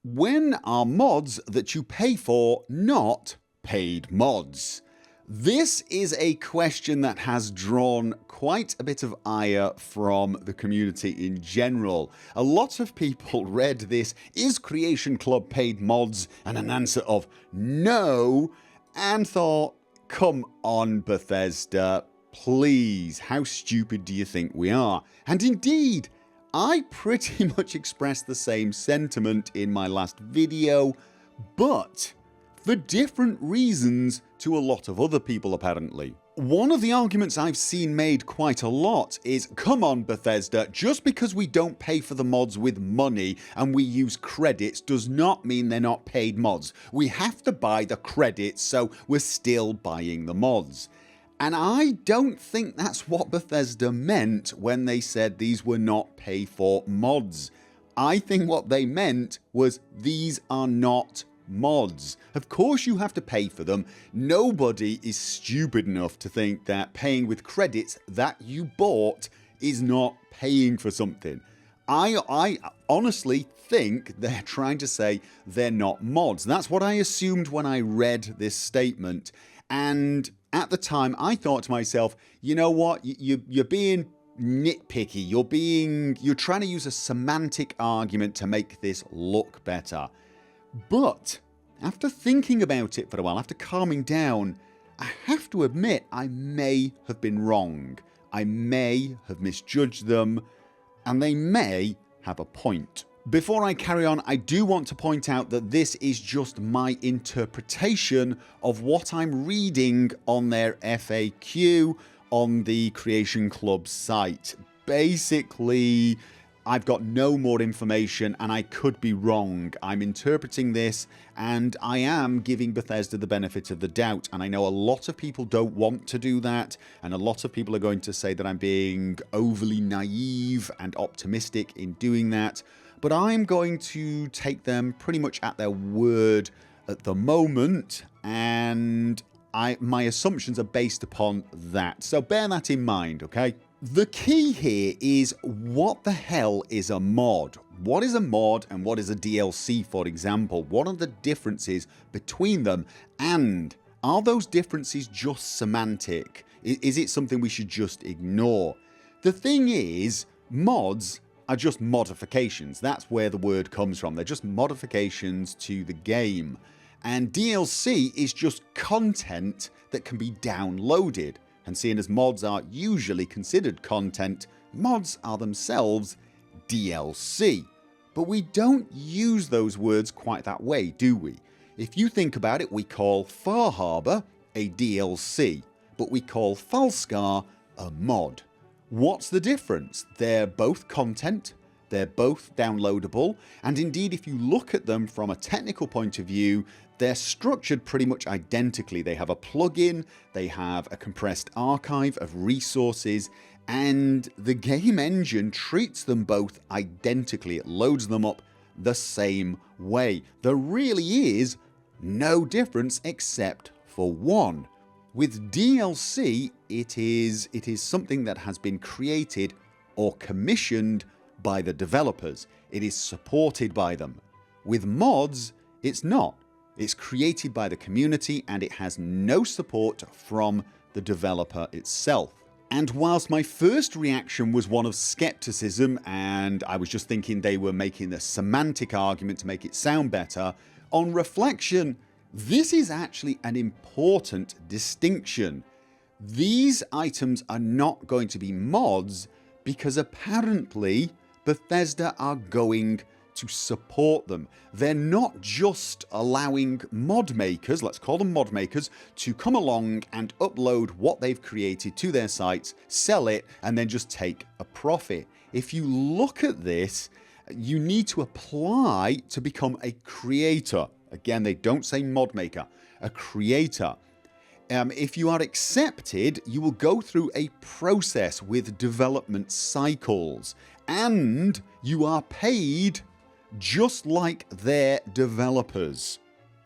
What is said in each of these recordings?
When are mods that you pay for not paid mods? This is a question that has drawn quite a bit of ire from the community in general. A lot of people read this "Is Creation Club paid mods?" and an answer of no, and thought, come on Bethesda, please, how stupid do you think we are? And indeed, I pretty much expressed the same sentiment in my last video, but for different reasons to a lot of other people apparently. One of the arguments I've seen made quite a lot is, come on Bethesda, just because we don't pay for the mods with money and we use credits does not mean they're not paid mods. We have to buy the credits, so we're still buying the mods. And I don't think that's what Bethesda meant when they said these were not pay for mods. I think what they meant was these are not mods. Of course you have to pay for them. Nobody is stupid enough to think that paying with credits that you bought is not paying for something. I honestly think they're trying to say they're not mods. That's what I assumed when I read this statement. And at the time I thought to myself, you know what, you're being nitpicky, you're trying to use a semantic argument to make this look better. But after thinking about it for a while, after calming down, I have to admit I may have been wrong. I may have misjudged them, and they may have a point. Before I carry on, I do want to point out that this is just my interpretation of what I'm reading on their FAQ on the Creation Club site. Basically, I've got no more information and I could be wrong. I'm interpreting this and I am giving Bethesda the benefit of the doubt, and I know a lot of people don't want to do that, and a lot of people are going to say that I'm being overly naive and optimistic in doing that, but I'm going to take them pretty much at their word at the moment, and my assumptions are based upon that, so bear that in mind, okay? The key here is, what the hell is a mod? What is a mod and what is a DLC, for example? What are the differences between them, and are those differences just semantic? Is it something we should just ignore? The thing is, mods are just modifications. That's where the word comes from. They're just modifications to the game. And DLC is just content that can be downloaded. And seeing as mods are usually considered content, mods are themselves DLC. But we don't use those words quite that way, do we? If you think about it, we call Far Harbor a DLC, but we call Falskar a mod. What's the difference? They're both content, they're both downloadable, and indeed if you look at them from a technical point of view, they're structured pretty much identically. They have a plugin, they have a compressed archive of resources, and the game engine treats them both identically. It loads them up the same way. There really is no difference except for one. With DLC, it is something that has been created or commissioned by the developers. It is supported by them. With mods, it's not. It's created by the community and it has no support from the developer itself. And whilst my first reaction was one of skepticism and I was just thinking they were making a semantic argument to make it sound better, on reflection, this is actually an important distinction. These items are not going to be mods because apparently Bethesda are going to support them. They're not just allowing mod makers, let's call them mod makers, to come along and upload what they've created to their sites, sell it, and then just take a profit. If you look at this, you need to apply to become a creator. Again, they don't say mod maker, a creator. If you are accepted, you will go through a process with development cycles, and you are paid just like their developers.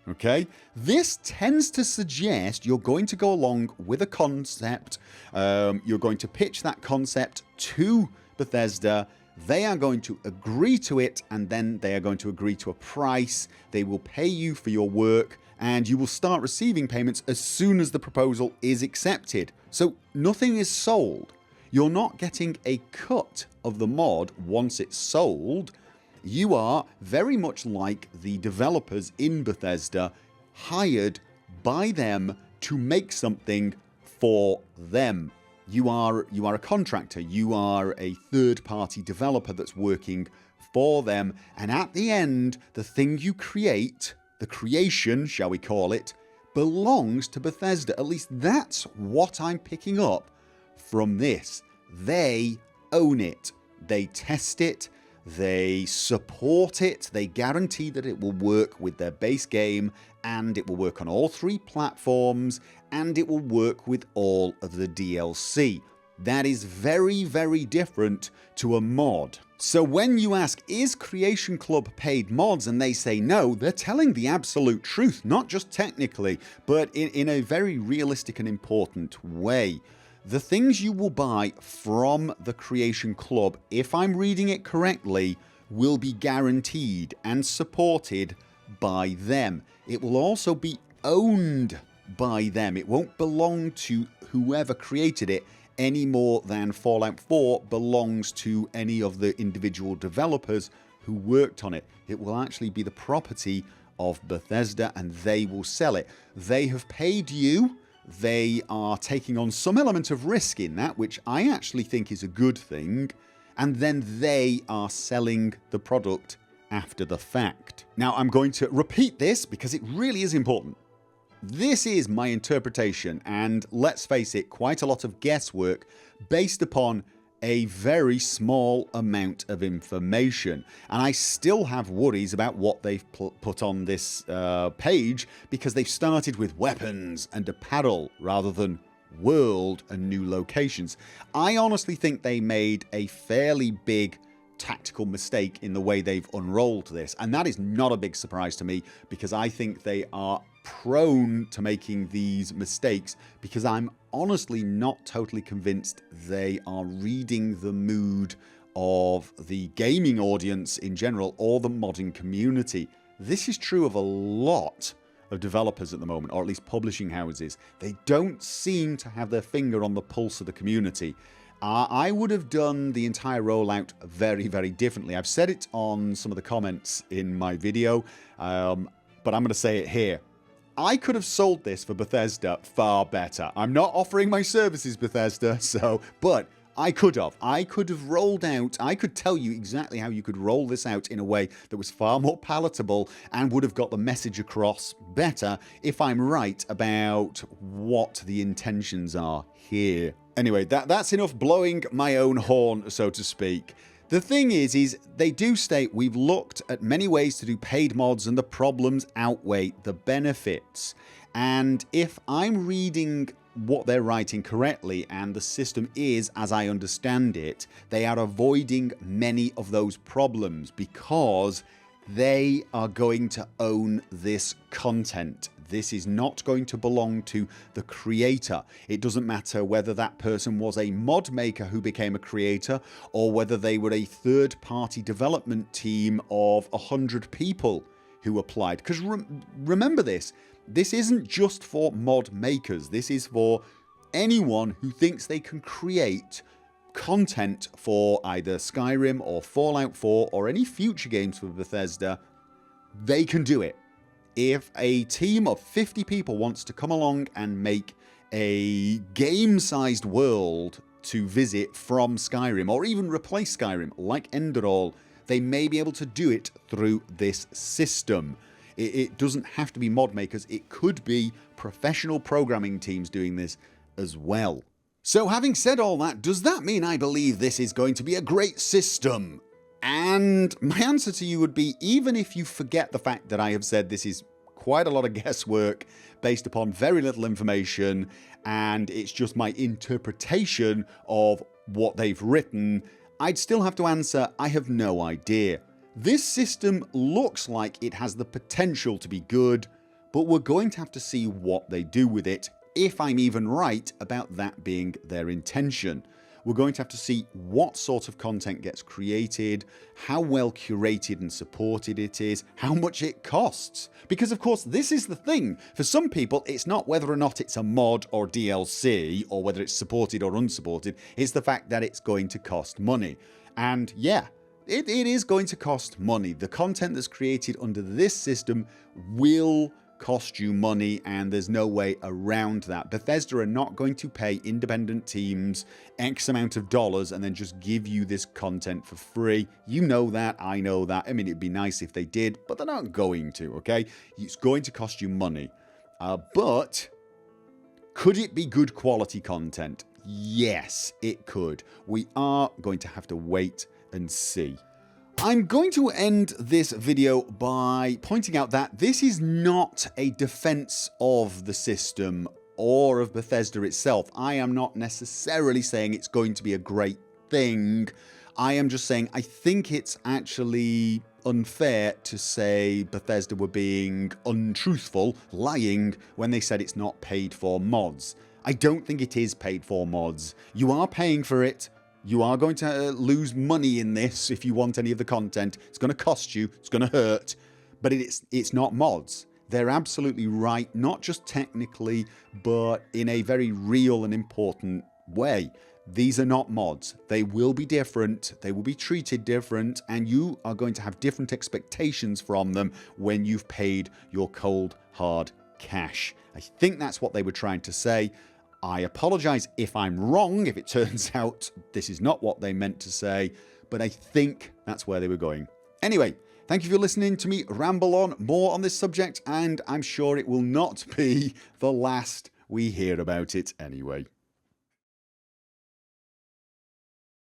Okay, this tends to suggest you're going to go along with a concept, you're going to pitch that concept to Bethesda, They are going to agree to it, and then they are going to agree to a price. They will pay you for your work, and you will start receiving payments as soon as the proposal is accepted. So nothing is sold. You're not getting a cut of the mod once it's sold. You are very much like the developers in Bethesda, hired by them to make something for them. You are a contractor. You are a third-party developer that's working for them. And at the end, the thing you create, the creation, shall we call it, belongs to Bethesda. At least that's what I'm picking up from this. They own it. They test it. They support it. They guarantee that it will work with their base game, and it will work on all 3 platforms, and it will work with all of the DLC. That is very, very different to a mod. So when you ask, is Creation Club paid mods, and they say no, they're telling the absolute truth, not just technically, but in a very realistic and important way. The things you will buy from the Creation Club, if I'm reading it correctly, will be guaranteed and supported by them. It will also be owned by them. It won't belong to whoever created it any more than Fallout 4 belongs to any of the individual developers who worked on it. It will actually be the property of Bethesda, and they will sell it. They have paid you. They are taking on some element of risk in that, which I actually think is a good thing, and then they are selling the product after the fact. Now, I'm going to repeat this because it really is important. This is my interpretation, and let's face it, quite a lot of guesswork based upon a very small amount of information. And I still have worries about what they've put on this page, because they've started with weapons and apparel rather than world and new locations. I honestly think they made a fairly big tactical mistake in the way they've unrolled this, and that is not a big surprise to me, because I think they are prone to making these mistakes, because I'm honestly not totally convinced they are reading the mood of the gaming audience in general, or the modding community. This is true of a lot of developers at the moment, or at least publishing houses. They don't seem to have their finger on the pulse of the community. I would have done the entire rollout very, very differently. I've said it on some of the comments in my video, but I'm going to say it here. I could have sold this for Bethesda far better. I'm not offering my services, Bethesda, but I could have. I could have rolled out, I could tell you exactly how you could roll this out in a way that was far more palatable and would have got the message across better if I'm right about what the intentions are here. Anyway, that's enough blowing my own horn, so to speak. The thing is they do state, we've looked at many ways to do paid mods and the problems outweigh the benefits. And if I'm reading what they're writing correctly, and the system is, as I understand it, they are avoiding many of those problems because they are going to own this content. This is not going to belong to the creator. It doesn't matter whether that person was a mod maker who became a creator, or whether they were a third-party development team of 100 people who applied. Because remember this isn't just for mod makers. This is for anyone who thinks they can create content for either Skyrim or Fallout 4 or any future games for Bethesda. They can do it. If a team of 50 people wants to come along and make a game-sized world to visit from Skyrim, or even replace Skyrim like Enderall, they may be able to do it through this system. It doesn't have to be mod makers. It could be professional programming teams doing this as well. So having said all that, does that mean I believe this is going to be a great system? And my answer to you would be, even if you forget the fact that I have said this is quite a lot of guesswork based upon very little information, and it's just my interpretation of what they've written, I'd still have to answer, I have no idea. This system looks like it has the potential to be good, but we're going to have to see what they do with it, if I'm even right about that being their intention. We're going to have to see what sort of content gets created, how well curated and supported it is, how much it costs. Because of course this is the thing, for some people it's not whether or not it's a mod or DLC or whether it's supported or unsupported, it's the fact that it's going to cost money. And yeah, it is going to cost money. The content that's created under this system will cost you money, and there's no way around that. Bethesda are not going to pay independent teams X amount of dollars and then just give you this content for free. You know that, I know that. I mean, it'd be nice if they did, but they're not going to, okay? It's going to cost you money. But could it be good quality content? Yes, it could. We are going to have to wait and see. I'm going to end this video by pointing out that this is not a defense of the system or of Bethesda itself. I am not necessarily saying it's going to be a great thing. I am just saying I think it's actually unfair to say Bethesda were being untruthful, lying, when they said it's not paid for mods. I don't think it is paid for mods. You are paying for it. You are going to lose money in this if you want any of the content. It's going to cost you. It's going to hurt. But it's not mods. They're absolutely right, not just technically, but in a very real and important way. These are not mods. They will be different. They will be treated different. And you are going to have different expectations from them when you've paid your cold, hard cash. I think that's what they were trying to say. I apologise if I'm wrong, if it turns out this is not what they meant to say, but I think that's where they were going. Anyway, thank you for listening to me ramble on more on this subject, and I'm sure it will not be the last we hear about it anyway.